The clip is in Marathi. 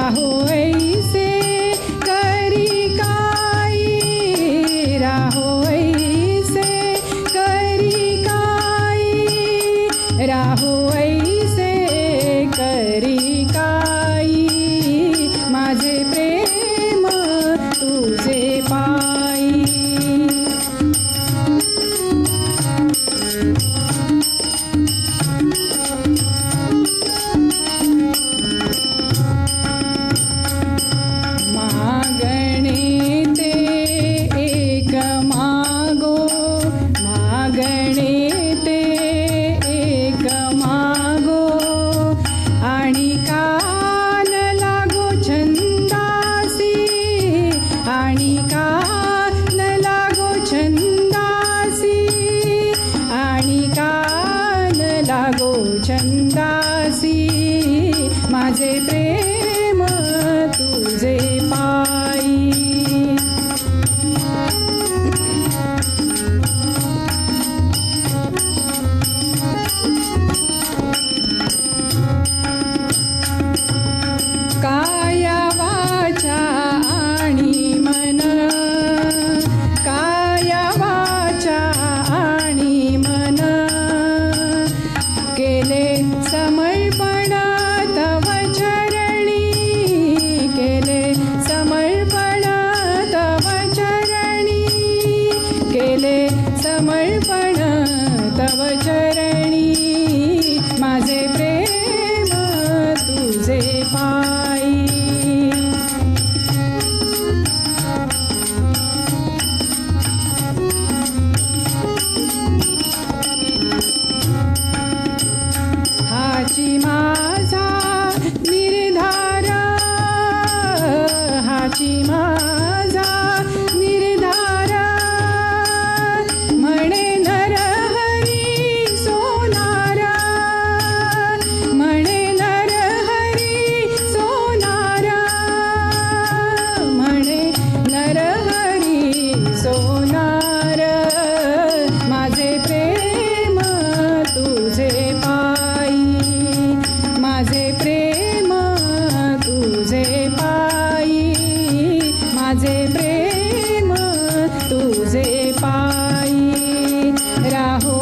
राहो ऐसे करी काई, राहो ऐसे करी काई, राहो ऐसे करी काई, माझे प्रेम तुझे पाई. मागणे ते एक मागो, मागणे ते एक मागो, आणि कान लागो छंदासी, आणि कान लागो छंदासी, आणि कान लागो छंदासी, माझे प्रेम तुझे पाई. काया वाचा आणि मन, काया वाचा आणि मन, केले समर्पण तव चरणी, केले समर्पण तव चरणी, केले समर्पण तव चरणी, माझे प्रेम तुझे पाई. हाची माझा निर्धार, हाची माझा निर्धार, म्हणे नरहरी सोनार, म्हणे नरहरी सोनार, म्हणे नरहरी सोनार, माझे प्रेम तुझे पाई, माझे प्रेम तुझे पाई, माझे प्रेम तुझे पाई. राहो